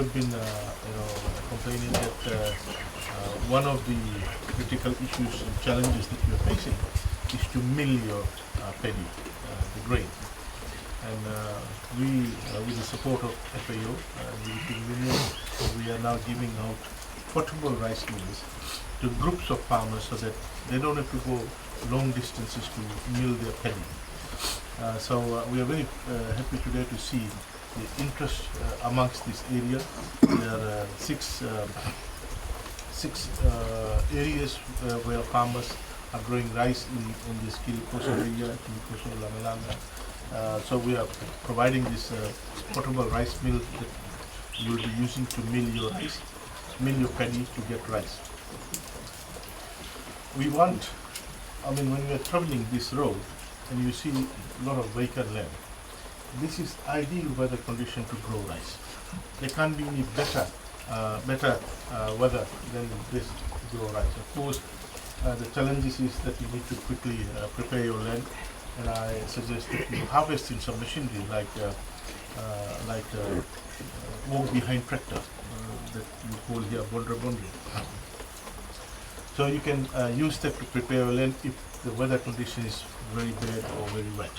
have been, complaining that one of the critical issues and challenges that you are facing is to mill your paddy, the grain. And we, with the support of FAO, the European Union, we are now giving out portable rice mills to groups of farmers so that they don't have to go long distances to mill their paddy. So we are very happy today to see the interest amongst this area. There are six areas where farmers are growing rice in this Kirikoso area, Kirikoso Lamelanga. So we are providing this portable rice mill that you will be using to mill your rice, mill your paddy to get rice. We want, when we are traveling this road and you see a lot of vacant land, this is ideal weather condition to grow rice. There can't be any better weather than this to grow rice. Of course, the challenges is that you need to quickly prepare your land, and I suggest that you harvest in some machinery like walk behind tractor that you call here bondra. So you can use that to prepare your land if the weather condition is very bad or very wet.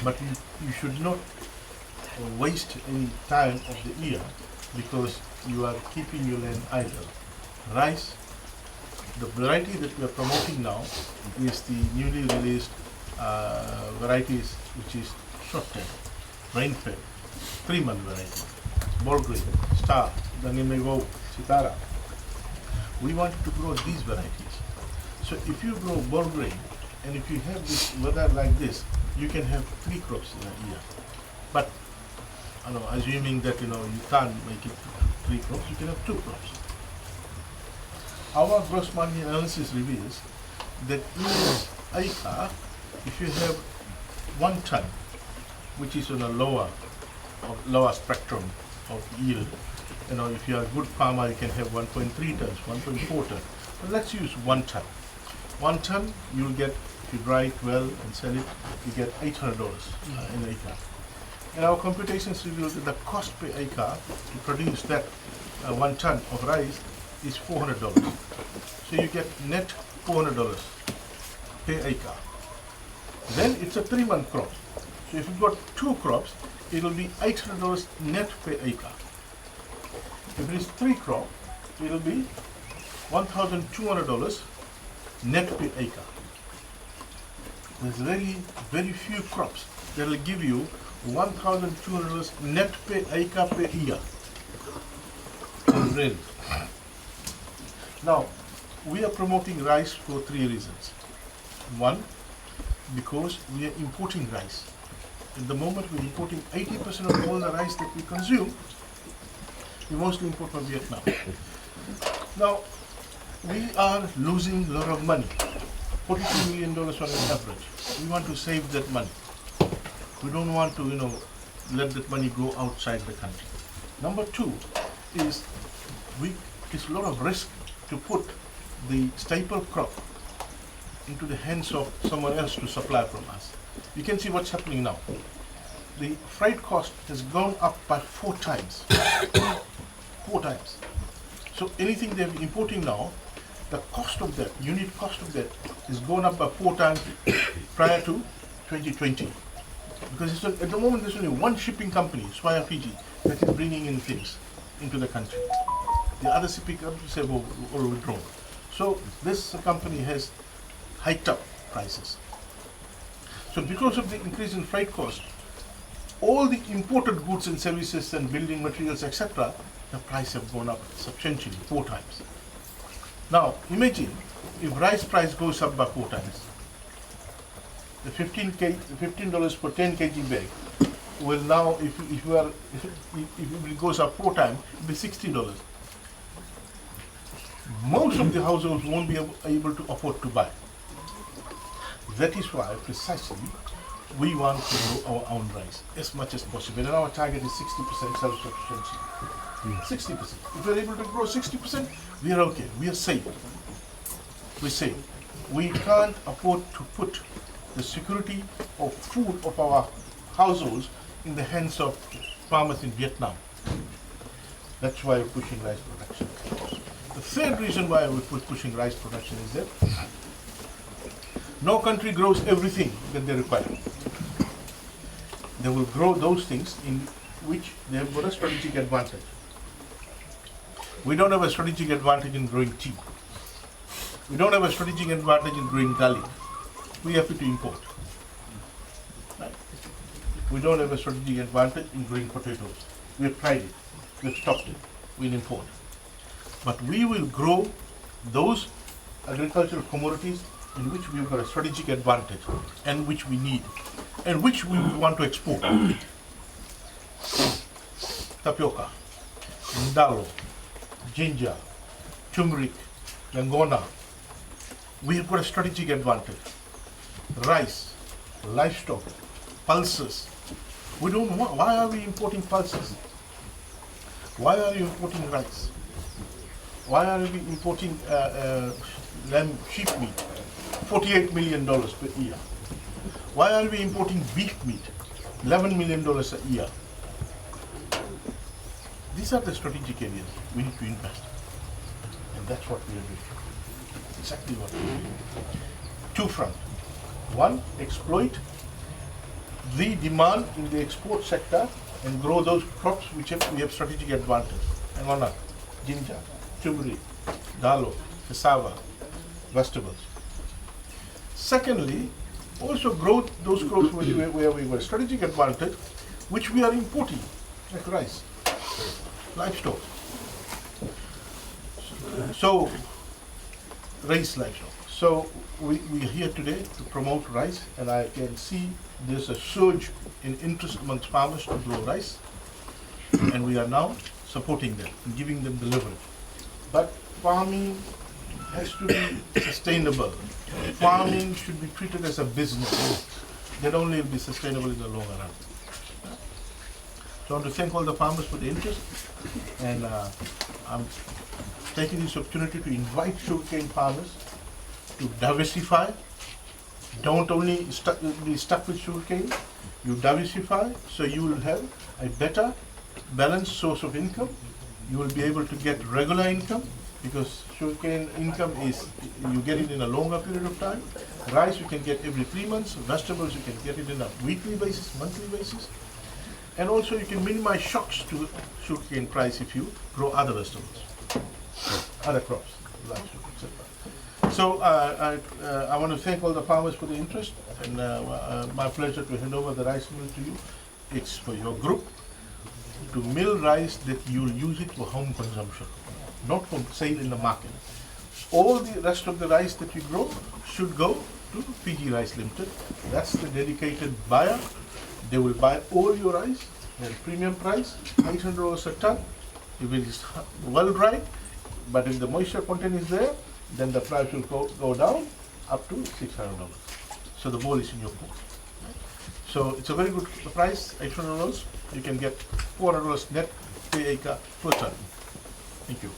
But you should not waste any time of the year because you are keeping your land idle. Rice, the variety that we are promoting now is the newly released varieties, which is short-term, rain-fed, 3-month variety, ball grain, star, Danimego, Sitara. We want to grow these varieties. So if you grow ball grain, and if you have this weather like this, you can have 3 crops in a year. But assuming that you can't make it 3 crops, you can have 2 crops. Our gross margin analysis reveals that in an acre, if you have 1 ton, which is on a lower spectrum of yield, if you are a good farmer, you can have 1.3 tons, 1.4 tons. But let's use 1 ton. 1 ton, you'll get, if you dry it well and sell it, you get $800 an acre. And our computations reveal that the cost per acre to produce that 1 ton of rice is $400. So you get net $400 per acre. Then it's a 3-month crop. So if you've got 2 crops, it will be $800 net per acre. If it is 3 crops, it will be $1,200 net per acre. There's very few crops that will give you $1,200 net per acre per year. Really. Now, we are promoting rice for 3 reasons. 1, because we are importing rice. At the moment, we're importing 80% of all the rice that we consume. We mostly import from Vietnam. Now, we are losing a lot of money, $42 million on an average. We want to save that money. We don't want to, let that money go outside the country. Number 2 is it's a lot of risk to put the staple crop into the hands of someone else to supply from us. You can see what's happening now. The freight cost has gone up by 4 times. 4 times. So anything they're importing now, the cost of that, unit cost of that, is gone up by 4 times prior to 2020. Because at the moment there's only one shipping company, Swire Fiji, that is bringing in things into the country. The other shipping companies have all withdrawn. So this company has hiked up prices. So because of the increase in freight cost, all the imported goods and services and building materials, etc., the price have gone up substantially, 4 times. Now, imagine if rice price goes up by 4 times. The $15 for 10 kg bag will now, if it goes up 4 times, it will be $60. Most of the households won't be able to afford to buy. That is why, precisely, we want to grow our own rice as much as possible. And our target is 60% self-sufficiency. 60%. If we're able to grow 60%, we are okay. We are safe. We're safe. We can't afford to put the security of food of our households in the hands of farmers in Vietnam. That's why we're pushing rice production. The third reason why we're pushing rice production is that no country grows everything that they require. They will grow those things in which they have got a strategic advantage. We don't have a strategic advantage in growing tea. We don't have a strategic advantage in growing garlic. We have to import. Right? We don't have a strategic advantage in growing potatoes. We have tried it. We have stopped it. We import. But we will grow those agricultural commodities in which we've got a strategic advantage and which we need and which we want to export. Tapioca, ndalo, ginger, turmeric, langona. We have got a strategic advantage. Rice, livestock, pulses. We don't want, why are we importing pulses? Why are you importing rice? Why are we importing lamb, sheep meat? $48 million per year. Why are we importing beef meat? $11 million a year. These are the strategic areas we need to invest. And that's what we are doing. Exactly what we are doing. Two fronts. One, exploit the demand in the export sector and grow those crops which we have strategic advantage. Angona, ginger, turmeric, dalo, cassava, vegetables. Secondly, also grow those crops where we have strategic advantage, which we are importing, like rice, livestock. So, raise livestock. So, we are here today to promote rice, and I can see there's a surge in interest amongst farmers to grow rice, and we are now supporting them and giving them the leverage. But farming has to be sustainable. Farming should be treated as a business. That only will be sustainable in the long run. So I want to thank all the farmers for the interest, and I'm taking this opportunity to invite sugarcane farmers to diversify. Don't only be stuck with sugarcane. You diversify, so you will have a better balanced source of income. You will be able to get regular income, because sugarcane income is, you get it in a longer period of time. Rice you can get every 3 months. Vegetables you can get it in a weekly basis, monthly basis. And also you can minimize shocks to sugarcane price if you grow other vegetables, other crops, livestock, etc. So I want to thank all the farmers for the interest, and my pleasure to hand over the rice mill to you. It's for your group to mill rice that you'll use it for home consumption, not for sale in the market. All the rest of the rice that you grow should go to Fiji Rice Limited. That's the dedicated buyer. They will buy all your rice at premium price, $800 a ton. If it is well dried, but if the moisture content is there, then the price will go down up to $600. So the ball is in your court. So it's a very good price, $800. You can get $400 net per acre per ton. Thank you.